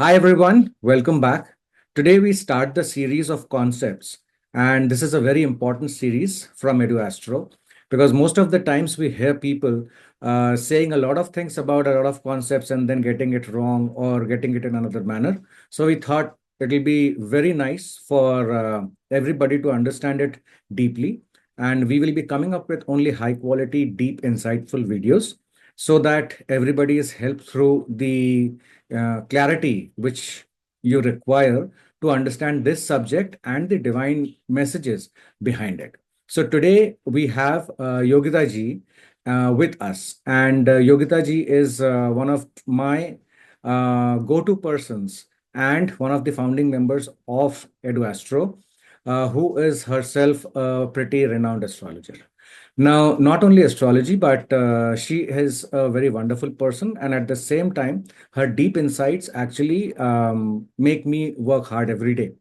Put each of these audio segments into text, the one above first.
Hi everyone, welcome back. Today we start the series of concepts, and this is a very important series from Edu-Astro because most of the times we hear people saying a lot of things about a lot of concepts and then getting it wrong or getting it in another manner. So we thought it will be very nice for everybody to understand it deeply, and we will be coming up with only high quality, deep, insightful videos so that everybody is helped through the clarity which you require to understand this subject and the divine messages behind it. So today we have Yogita ji with us, and Yogita ji is one of my go-to persons and one of the founding members of Edu-Astro, who is herself a pretty renowned astrologer. Now, not only astrology, but she is a very wonderful person, and at the same time, her deep insights actually make me work hard every day.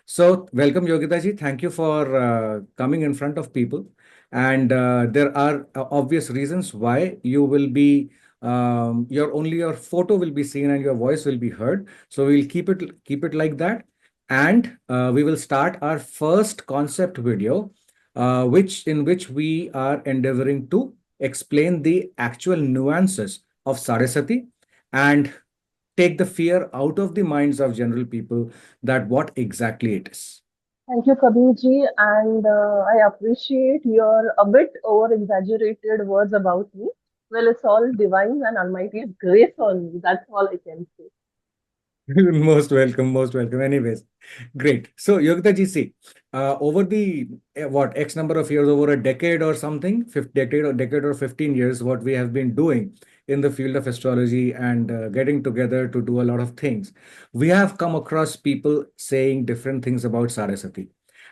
So, welcome, Yogita ji. Thank you for coming in front of people. And there are obvious reasons why you will be your photo will be seen and your voice will be heard. So we'll keep it like that, and we will start our first concept video, which we are endeavoring to explain the actual nuances of Sarasati and take the fear out of the minds of general people that what exactly it is. Thank you, Kabir ji, and I appreciate your a bit over exaggerated words about me. Well, it's all divine and Almighty's grace on me. That's all I can say. Most welcome, most welcome. Anyways, great. So, Yogita ji, see, over the what X number of years, over a decade or something, fifth decade or 15 years, what we have been doing in the field of astrology and getting together to do a lot of things, we have come across people saying different things about Saraswati.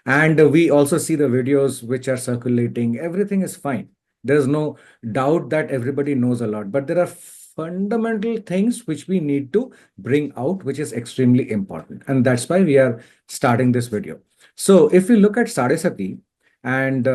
And we also see the videos which are circulating. Everything is fine. There's no doubt that everybody knows a lot, but there are fundamental things which we need to bring out, which is extremely important. And that's why we are starting this video. So if we look at Sarasati, and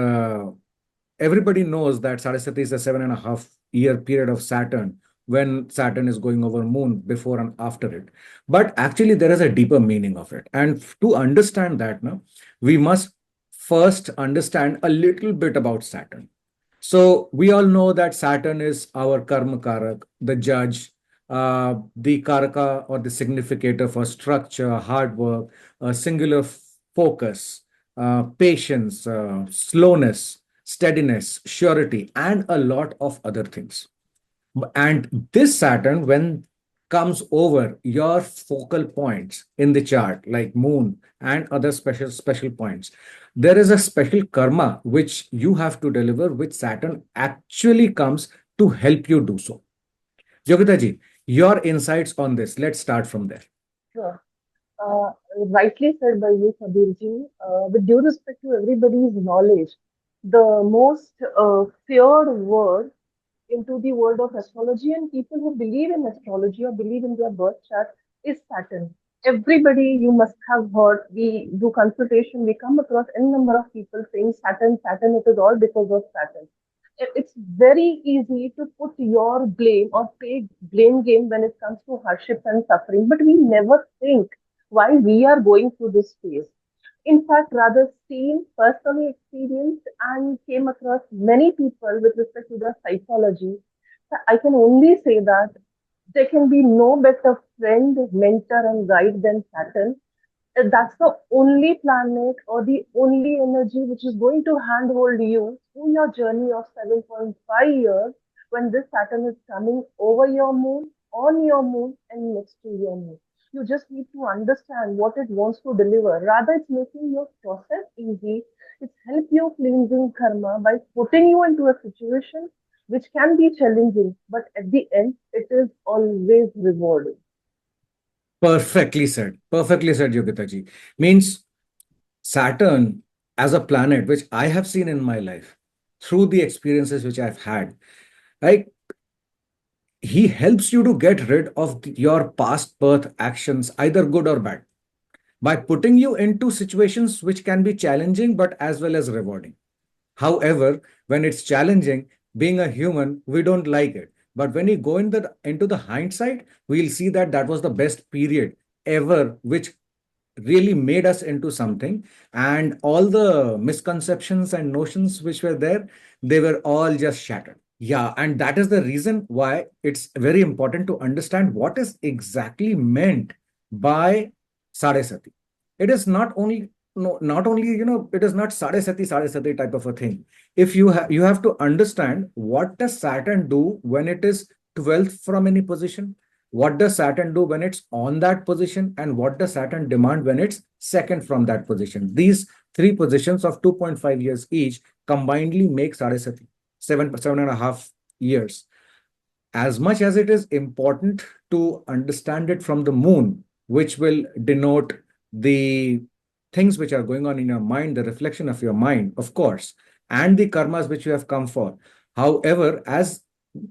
everybody knows that Sarasati is a 7.5 year period of Saturn when Saturn is going over moon before and after it. But actually, there is a deeper meaning of it. And to understand that, now, we must first understand a little bit about Saturn. So we all know that Saturn is our karma karak, the judge, the karaka or the significator for structure, hard work, singular focus, patience, slowness, steadiness, surety, and a lot of other things. And this Saturn, when comes over your focal points in the chart, like moon and other special points, there is a special karma which you have to deliver, which Saturn actually comes to help you do so. Yogita ji, your insights on this. Let's start from there. Sure. Uh, Rightly said by you, Kabir ji. With due respect to everybody's knowledge, the most feared word into the world of astrology and people who believe in astrology or believe in their birth chart is Saturn. Everybody you must have heard, we do consultation, we come across n number of people saying Saturn, Saturn, it is all because of Saturn. It's very easy to put your blame or take blame game when it comes to hardship and suffering, but we never think why we are going through this phase. In fact, rather seen, personally experienced, and came across many people with respect to their psychology. So I can only say that there can be no better friend, mentor, and guide than Saturn. That's the only planet or the only energy which is going to handhold you through your journey of 7.5 years when this Saturn is coming over your moon, on your moon, and next to your moon. You just need to understand what it wants to deliver. Rather, it's making your process easy. It's help you cleansing karma by putting you into a situation which can be challenging, but at the end, it is always rewarding. Perfectly said. Perfectly said, Yogita ji. Means Saturn as a planet, which I have seen in my life through the experiences which I've had, right? He helps you to get rid of your past birth actions, either good or bad, by putting you into situations which can be challenging but as well as rewarding. However, when it's challenging, being a human, we don't like it. But when we go into the hindsight, we'll see that that was the best period ever, which really made us into something. And all the misconceptions and notions which were there, they were all just shattered. Yeah, and that is the reason why it's very important to understand what is exactly meant by Sade Sati. It is not only no, not only it is not Sade Sati type of a thing. If you have to understand what does Saturn do when it is 12th from any position, what does Saturn do when it's on that position, and what does Saturn demand when it's second from that position. These three positions of 2.5 years each combinedly make Sade Sati 7.5 years. As much as it is important to understand it from the moon, which will denote the things which are going on in your mind, the reflection of your mind, of course, and the karmas which you have come for. However, as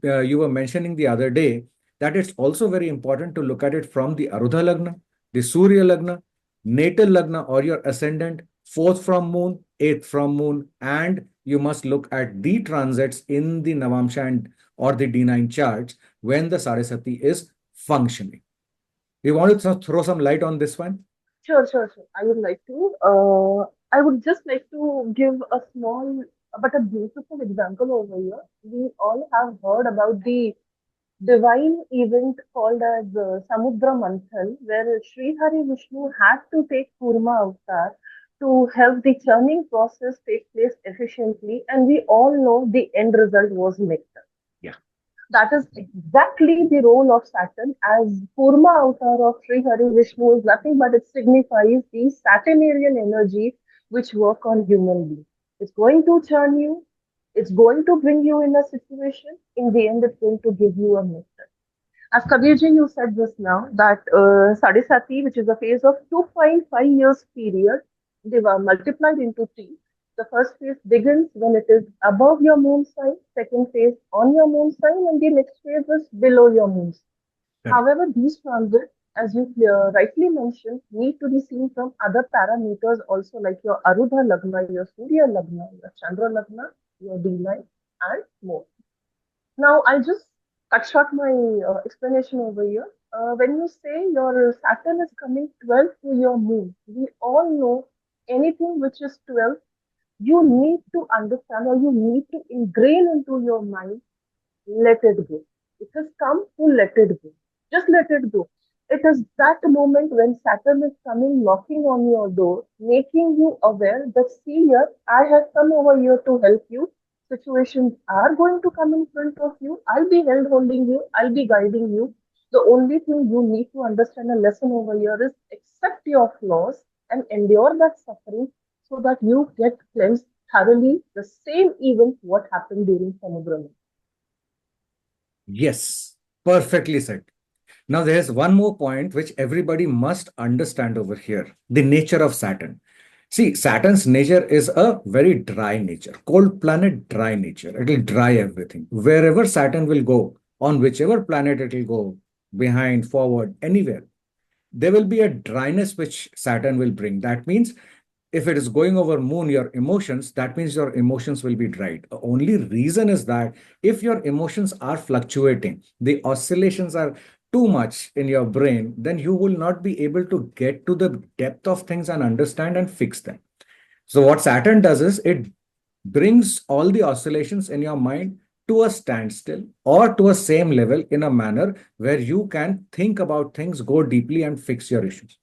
you were mentioning the other day, that it's also very important to look at it from the Arudha Lagna, the Surya Lagna, natal Lagna or your ascendant, fourth from moon, eighth from moon, and you must look at the transits in the Navamsha and or the D9 charts when the Saraswati is functioning. We want to throw some light on this one. Sure, sure, sure. I would like to. I would just like to give a small but a beautiful example over here. We all have heard about the divine event called as Samudra Manthan, where Sri Hari Vishnu had to take Kurma avatar to help the churning process take place efficiently, and we all know the end result was nectar. Yeah. That is exactly the role of Saturn, as Kurma avatar of Sri Hari Vishnu is nothing but it signifies the Saturnarian energy which work on human beings. It's going to churn you, it's going to bring you in a situation, in the end, it's going to give you a nectar. As Kabirji, you said just now that Sadisati, which is a phase of 2.5 years period, they were multiplied into T. The first phase begins when it is above your moon sign, second phase on your moon sign, and the next phase is below your moon sign. Correct. However, these transits, as you rightly mentioned, need to be seen from other parameters also, like your Arudha Lagna, your Surya Lagna, your Chandra Lagna, your D9, and more. Now, I'll just cut short my explanation over here. When you say your Saturn is coming 12 to your moon, we all know anything which is 12, you need to understand or you need to ingrain into your mind, let it go. It has come to let it go. Just let it go. It is that moment when Saturn is coming knocking on your door, making you aware that, see here, I have come over here to help you. Situations are going to come in front of you. I'll be held holding you. I'll be guiding you. The only thing you need to understand a lesson over here is accept your flaws and endure that suffering so that you get cleansed thoroughly. The same event what happened during Samudra. Yes, perfectly said. Now, there's one more point which everybody must understand over here, the nature of Saturn. See, Saturn's nature is a very dry nature, cold planet, dry nature. It will dry everything. Wherever Saturn will go, on whichever planet it will go, behind, forward, anywhere, there will be a dryness which Saturn will bring. That means if it is going over moon, your emotions, that means your emotions will be dried. The only reason is that if your emotions are fluctuating, the oscillations are too much in your brain, then you will not be able to get to the depth of things and understand and fix them. So what Saturn does is it brings all the oscillations in your mind to a standstill or to a same level in a manner where you can think about things, go deeply and fix your issues.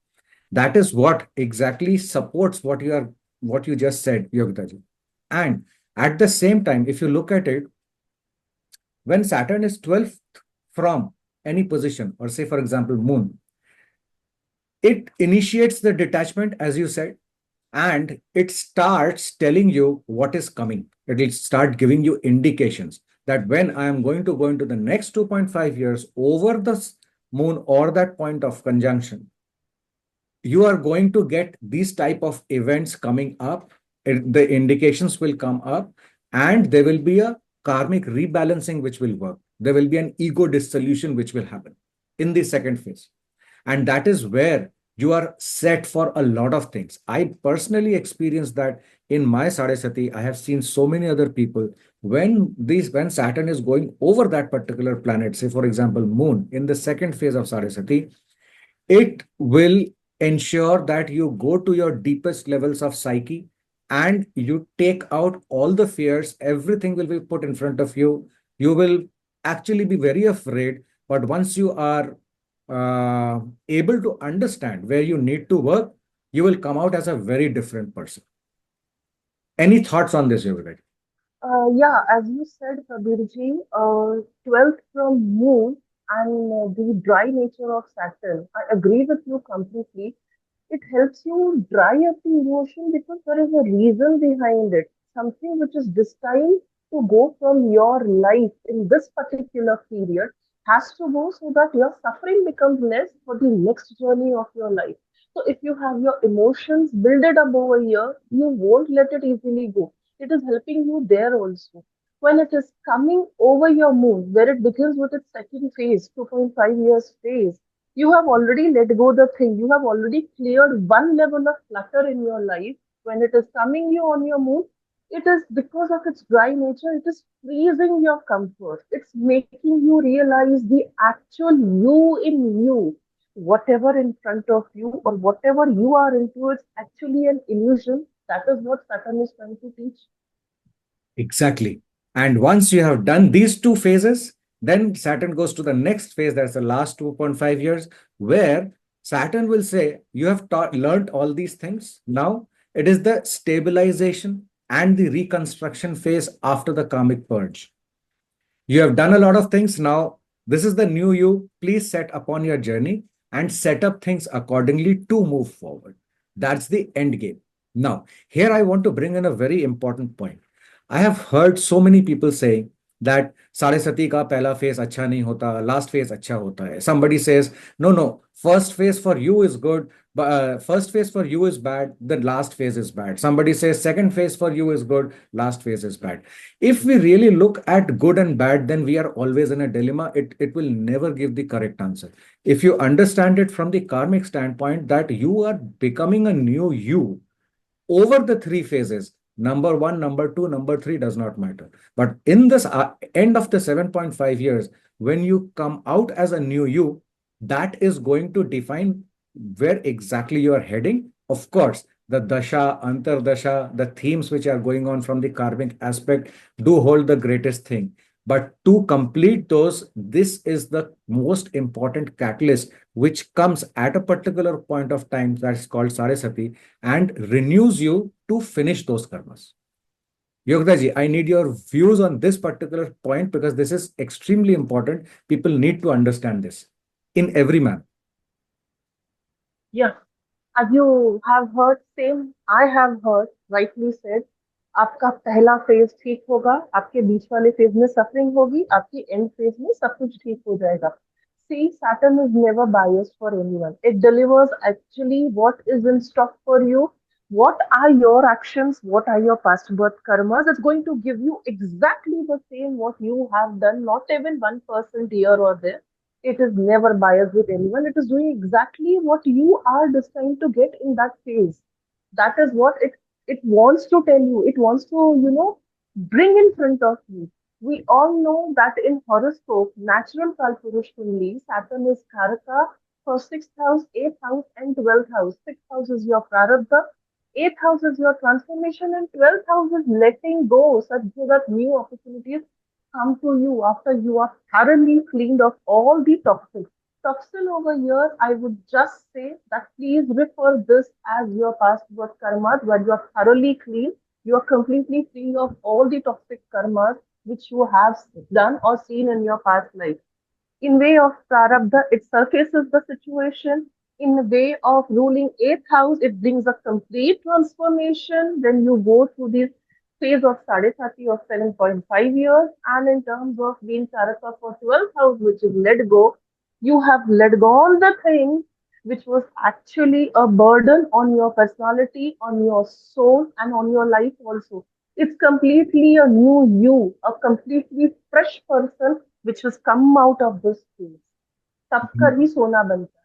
That is what exactly supports what you just said, Yogitaji. And at the same time, if you look at it, when Saturn is 12th from any position, or say, for example, Moon, it initiates the detachment, as you said, and it starts telling you what is coming. It will start giving you indications that when I am going to go into the next 2.5 years over the moon or that point of conjunction, you are going to get these type of events coming up. The indications will come up, and there will be a karmic rebalancing which will work. There will be an ego dissolution which will happen in the second phase. And that is where you are set for a lot of things. I personally experienced that in my Sadesati. I have seen so many other people when Saturn is going over that particular planet, say for example Moon, in the second phase of Saraswati, it will ensure that you go to your deepest levels of psyche and you take out all the fears. Everything will be put in front of you. You will actually be very afraid, but once you are uh, able to understand where you need to work, you will come out as a very different person. Any thoughts on this, Yogesh? Yeah, as you said, Kabirji, 12th from Moon and the dry nature of Saturn. I agree with you completely. It helps you dry up the emotion because there is a reason behind it. Something which is destined to go from your life in this particular period has to go so that your suffering becomes less for the next journey of your life. So if you have your emotions builded up over here, you won't let it easily go. It is helping you there also. When it is coming over your moon, where it begins with its second phase, 2.5 years phase, you have already let go the thing. You have already cleared one level of clutter in your life. When it is coming you on your moon, it is because of its dry nature, it is freezing your comfort. It's making you realize the actual you in you. Whatever in front of you or whatever you are into, it's actually an illusion. That is what Saturn is trying to teach. Exactly. And once you have done these two phases, then Saturn goes to the next phase, that's the last 2.5 years, where Saturn will say, you have learned all these things. Now it is the stabilization and the reconstruction phase after the karmic purge. You have done a lot of things. Now, this is the new you. Please set upon your journey and set up things accordingly to move forward. That's the end game. Now, here I want to bring in a very important point. I have heard so many people saying that साढ़े सती का पहला phase अच्छा नहीं होता, last phase अच्छा होता है. Somebody says, no, no, first phase for you is good, but first phase for you is bad, the last phase is bad. Somebody says second phase for you is good, last phase is bad. If we really look at good and bad, then we are always in a dilemma. It will never give the correct answer. If you understand it from the karmic standpoint that you are becoming a new you over the three phases, number one, number two, number three does not matter. But in this end of the 7.5 years, when you come out as a new you, that is going to define where exactly you are heading. Of course, the dasha, antardasha, the themes which are going on from the karmic aspect do hold the greatest thing. But to complete those, this is the most important catalyst which comes at a particular point of time that's called Sarasati and renews you to finish those karmas. Yogdaji, I need your views on this particular point because this is extremely important. People need to understand this in every manner. Yeah. As you have heard, same I have heard, rightly said, आपका पहला phase ठीक होगा, आपके बीच वाले phase में suffering होगी, आपकी and phase में सब कुछ ठीक हो जाएगा. See, Saturn is never biased for anyone. It delivers actually what is in stock for you. What are your actions? What are your past birth karmas? It's going to give you exactly the same what you have done, not even 1% here or there. It is never biased with anyone. It is doing exactly what you are destined to get in that phase. That is what it wants to tell you. It wants to, bring in front of you. We all know that in horoscope, natural Kalpurush Kundli, Saturn is Karaka for sixth house, eighth house, and 12th house. Sixth house is your Prarabdha, eighth house is your transformation, and 12th house is letting go such that new opportunities come to you after you are thoroughly cleaned of all the toxins. Toxin over here, I would just say that please refer this as your past birth karmas where you are thoroughly clean. You are completely free of all the toxic karmas which you have done or seen in your past life. In way of prarabdha, it surfaces the situation. In the way of ruling eighth house, it brings a complete transformation. Then you go through this phase of Sade Sati of 7.5 years. And in terms of being Karaka for 12th house, which is let go, you have let go all the things which was actually a burden on your personality, on your soul, and on your life also. It's completely a new you, a completely fresh person which has come out of this space. सबका ही सोना बनता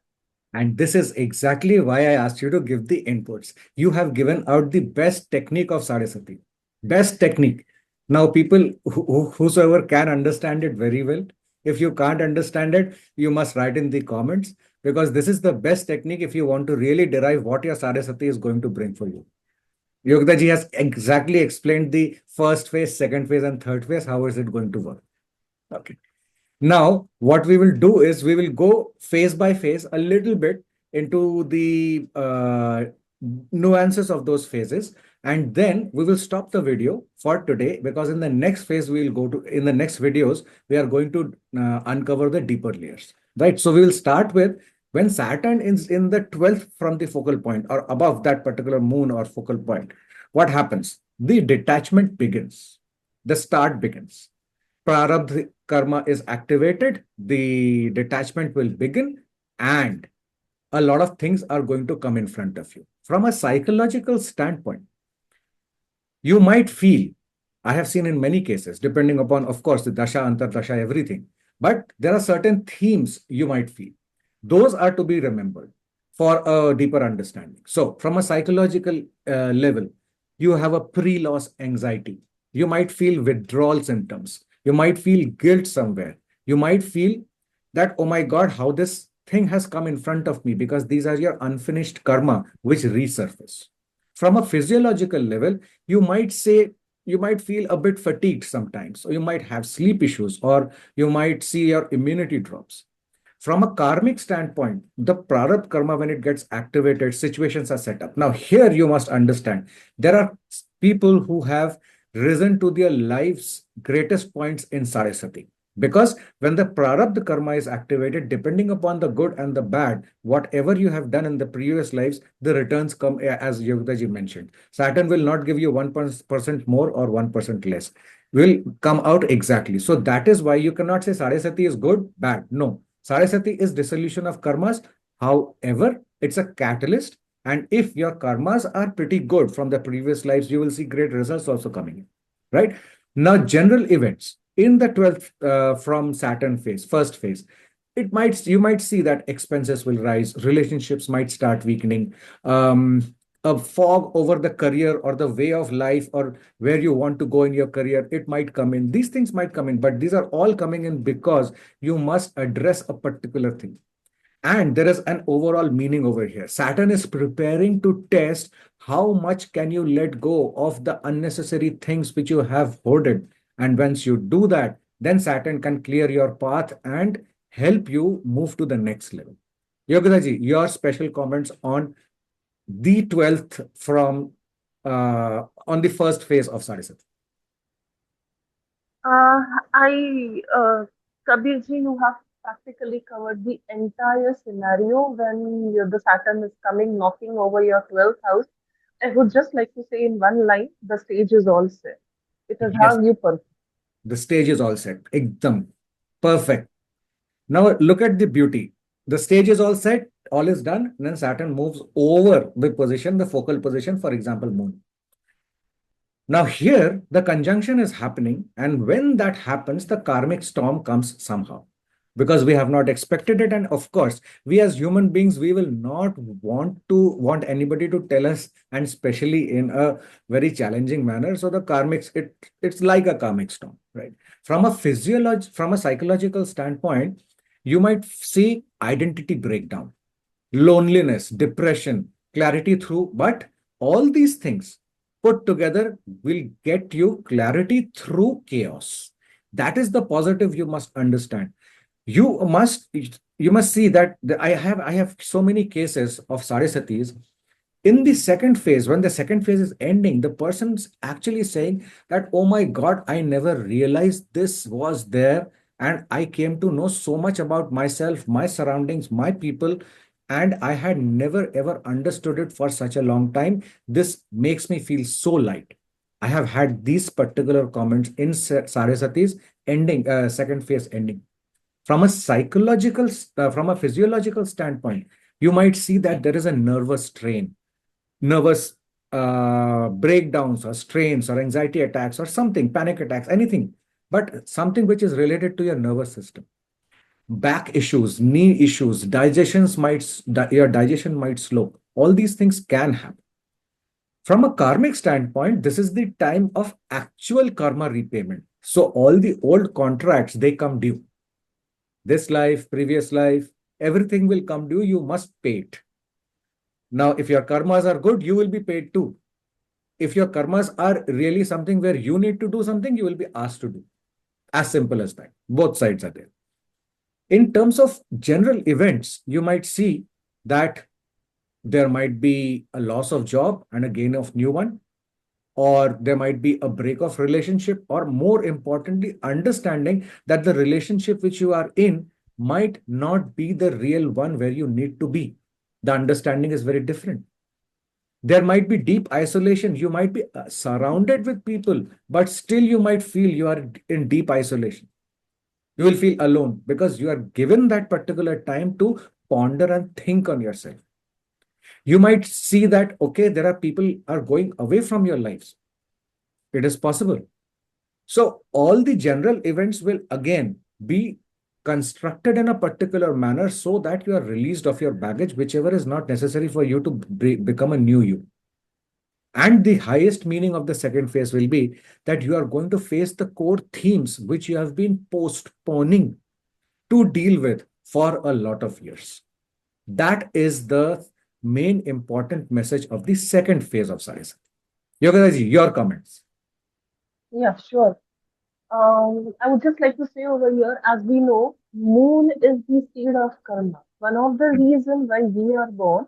And this is exactly why I asked you to give the inputs. You have given out the best technique of Sadhasati. Best technique. Now, people whosoever can understand it very well. If you can't understand it, you must write in the comments, because this is the best technique if you want to really derive what your Saraswati is going to bring for you. Yogda ji has exactly explained the first phase, second phase, and third phase. How is it going to work? Okay. Now, what we will do is we will go phase by phase a little bit into the nuances of those phases, and then we will stop the video for today, because in the next phase we will go to in the next videos we are going to uncover the deeper layers. Right. So we will start with when Saturn is in the 12th from the focal point or above that particular moon or focal point. What happens? The detachment begins. The start begins. Prarabdha karma is activated, the detachment will begin, and a lot of things are going to come in front of you. From a psychological standpoint, you might feel, I have seen in many cases, depending upon, of course, the dasha, antardasha, everything, but there are certain themes you might feel. Those are to be remembered for a deeper understanding. So, from a psychological level, you have a pre loss anxiety. You might feel withdrawal symptoms. You might feel guilt somewhere. You might feel that, oh my God, how this thing has come in front of me, because these are your unfinished karma which resurface. From a physiological level, you might say, you might feel a bit fatigued sometimes, or you might have sleep issues, or you might see your immunity drops. From a karmic standpoint, the prarabdha karma, when it gets activated, situations are set up. Now, here you must understand there are people who have risen to their life's greatest points in Saraswati. Because when the prarabdha karma is activated, depending upon the good and the bad, whatever you have done in the previous lives, the returns come, as Yogdaji mentioned. Saturn will not give you 1% more or 1% less. Will come out exactly. So that is why you cannot say Saraswati is good, bad. No. Saraswati is dissolution of karmas. However, it's a catalyst. And if your karmas are pretty good from the previous lives, you will see great results also coming in. Right? Now, general events in the 12th from Saturn phase, first phase, you might see that expenses will rise, relationships might start weakening, a fog over the career or the way of life or where you want to go in your career, it might come in. These things might come in, but these are all coming in because you must address a particular thing. And there is an overall meaning over here. Saturn is preparing to test how much can you let go of the unnecessary things which you have hoarded. And once you do that, then Saturn can clear your path and help you move to the next level. Yogadaji, your special comments on the 12th from on the first phase of Sadhisat. Uh, Kabirji, you have practically covered the entire scenario when the Saturn is coming knocking over your 12th house. I would just like to say in one line, the stage is all set. It is Yes, how you perform. the stage is all set. Ekdam. Perfect. Now look at the beauty. The stage is all set, all is done, and then Saturn moves over the position, the focal position, for example, Moon. Now, here the conjunction is happening, and when that happens, the karmic storm comes somehow because we have not expected it. And of course, we as human beings, we will not want anybody to tell us, and especially in a very challenging manner. So the it's like a karmic storm, right? From a psychological standpoint, you might see identity breakdown, loneliness, depression, clarity through, but all these things put together will get you clarity through chaos. That is the positive you must understand. You must you must see that I have so many cases of Sarisatis in the second phase. When the second phase is ending, the person's actually saying that, oh my God, I never realized this was there, and I came to know so much about myself, my surroundings, my people, and I had never ever understood it for such a long time. This makes me feel so light. I have had these particular comments in Sarasati's ending, second phase ending. From a physiological standpoint, you might see that there is a nervous strain, nervous breakdowns or strains or anxiety attacks or something, panic attacks, anything, but something which is related to your nervous system. Back issues, knee issues, your digestion might slow. All these things can happen. From a karmic standpoint, this is the time of actual karma repayment. So all the old contracts, they come due. This life, previous life, everything will come due. You must pay it. Now, if your karmas are good, you will be paid too. If your karmas are really something where you need to do something, you will be asked to do. As simple as that. Both sides are there. In terms of general events, you might see that there might be a loss of job and a gain of new one, or there might be a break of relationship, or more importantly, understanding that the relationship which you are in might not be the real one where you need to be. The understanding is very different. There might be deep isolation. You might be surrounded with people, but still you might feel you are in deep isolation. You will feel alone because you are given that particular time to ponder and think on yourself. You might see that, okay, there are people are going away from your lives. It is possible. So all the general events will again be constructed in a particular manner so that you are released of your baggage, whichever is not necessary for you to become a new you. And the highest meaning of the second phase will be that you are going to face the core themes which you have been postponing to deal with for a lot of years. That is the main important message of the second phase of Sarisa. Yogadaji, your comments. Yeah, sure. I would just like to say over here, as we know, moon is the seed of karma. One of the reasons why we are born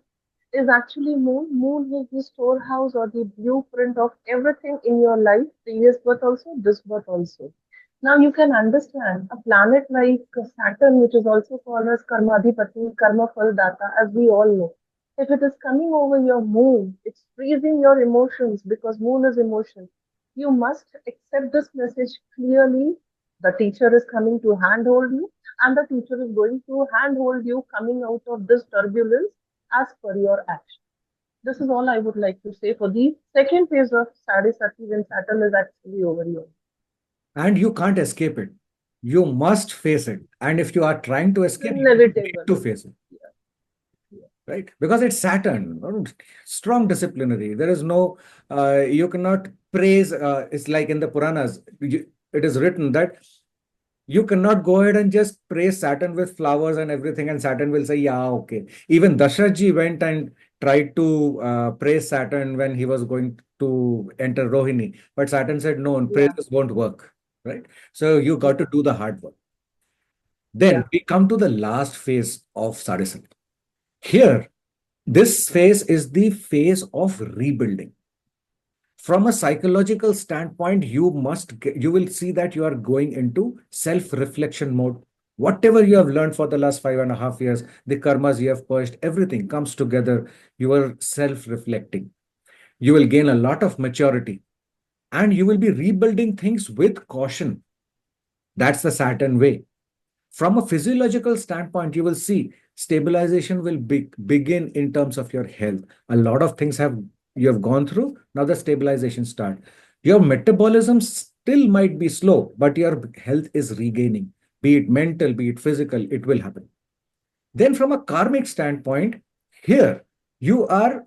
is actually moon. Moon is the storehouse or the blueprint of everything in your life, previous birth also, this birth also. Now you can understand a planet like Saturn, which is also called as Karmadhipati, Karma Phal Data, as we all know. If it is coming over your moon, it's freezing your emotions because moon is emotion. You must accept this message clearly. The teacher is coming to handhold you, and the teacher is going to handhold you coming out of this turbulence as per your action. This is all I would like to say for the second phase of Sade Sati when Saturn is actually over here. And you can't escape it. You must face it. And if you are trying to It's escape, you need inevitable. to face it, Yeah, yeah, right? Because it's Saturn, strong disciplinary. There is no, you cannot praise. It's like in the Puranas, it is written that you cannot go ahead and just praise Saturn with flowers and everything, and Saturn will say, yeah, okay. Even Dasharatji went and tried to praise Saturn when he was going to enter Rohini. But Saturn said, no, yeah, praises won't work, right? So you got to yeah, do the hard work. yeah, Then we come to the last phase of Sadhasana. Here, this phase is the phase of rebuilding. From a psychological standpoint, you will see that you are going into self-reflection mode. Whatever you have learned for the last 5.5 years, the karmas you have purged, everything comes together. You are self-reflecting. You will gain a lot of maturity and you will be rebuilding things with caution. That's the Saturn way. From a physiological standpoint, you will see stabilization will begin in terms of your health. A lot of things have you have gone through. Now the stabilization start. Your metabolism still might be slow, but your health is regaining. Be it mental, be it physical, it will happen. Then from a karmic standpoint, here you are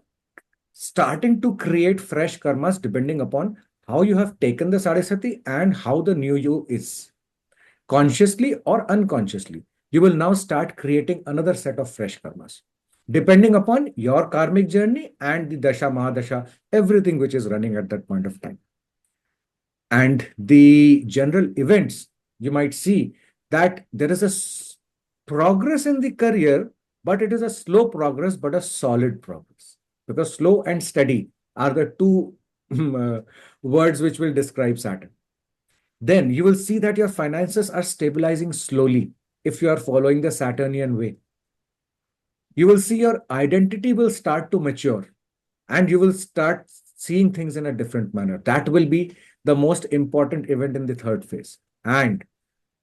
starting to create fresh karmas depending upon how you have taken the sadhasati and how the new you is consciously or unconsciously, you will now start creating another set of fresh karmas. Depending upon your karmic journey and the Dasha, Mahadasha, everything which is running at that point of time. And the general events, you might see that there is progress in the career, but it is a slow progress, but a solid progress. Because slow and steady are the two words which will describe Saturn. Then you will see that your finances are stabilizing slowly if you are following the Saturnian way. You will see your identity will start to mature and you will start seeing things in a different manner. That will be the most important event in the third phase. And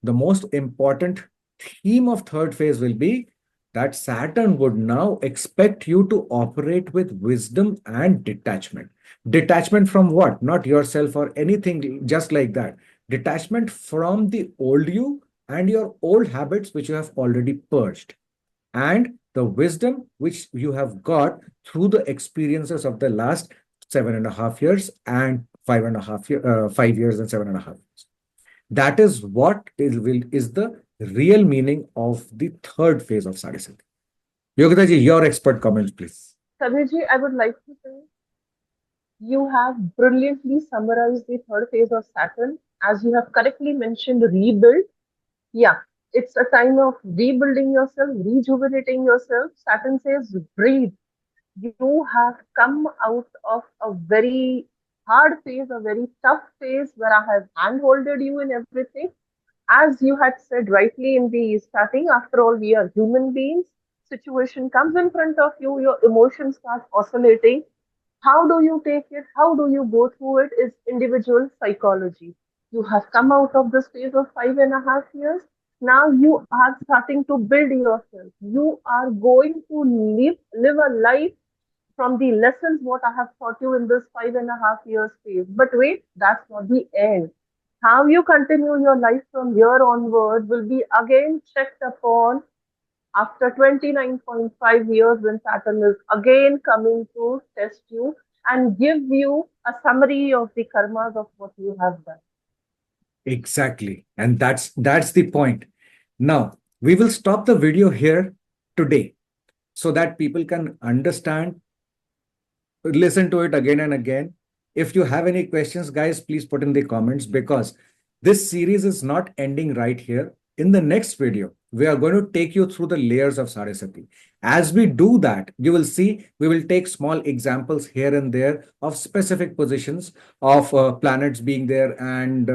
the most important theme of third phase will be that Saturn would now expect you to operate with wisdom and detachment. Detachment from what? Not yourself or anything just like that. Detachment from the old you and your old habits, which you have already purged, and the wisdom which you have got through the experiences of the last 7.5 years, and 5 years and 7.5 years. That is what is the real meaning of the third phase of Sade Sati. Yogita ji, your expert comments, please. Sabirji, I would like to say you have brilliantly summarized the third phase of Saturn. As you have correctly mentioned, rebuild. Yeah, it's a time of rebuilding yourself, rejuvenating yourself. Saturn says, breathe. You have come out of a very hard phase, a very tough phase where I have handholded you in everything. As you had said rightly in the starting, after all, we are human beings. Situation comes in front of you, your emotions start oscillating. How do you take it? How do you go through it is individual psychology. You have come out of this phase of 5.5 years. Now you are starting to build yourself. You are going to live a life from the lessons what I have taught you in this 5.5 years phase. But wait, that's not the end. How you continue your life from here onward will be again checked upon after 29.5 years when Saturn is again coming to test you and give you a summary of the karmas of what you have done. Exactly. And that's the point. Now, we will stop the video here today so that people can understand, listen to it again and again. If you have any questions, guys, please put in the comments, because this series is not ending right here. In the next video, we are going to take you through the layers of Saraswati. As we do that, you will see we will take small examples here and there of specific positions of planets being there, and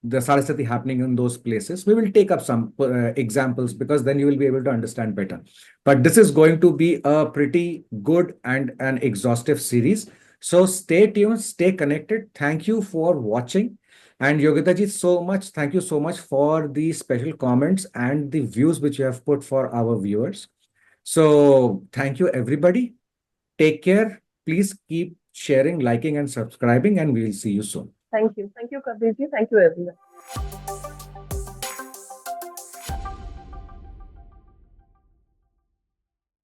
the Saraswati happening in those places. We will take up some examples, because then you will be able to understand better. But this is going to be a pretty good and an exhaustive series. So stay tuned, stay connected. Thank you for watching. And Yogita ji, so much, thank you so much for the special comments and the views which you have put for our viewers. So thank you, everybody. Take care. Please keep sharing, liking, and subscribing, and we will see you soon. Thank you. Thank you, Kabirji. Thank you, everyone.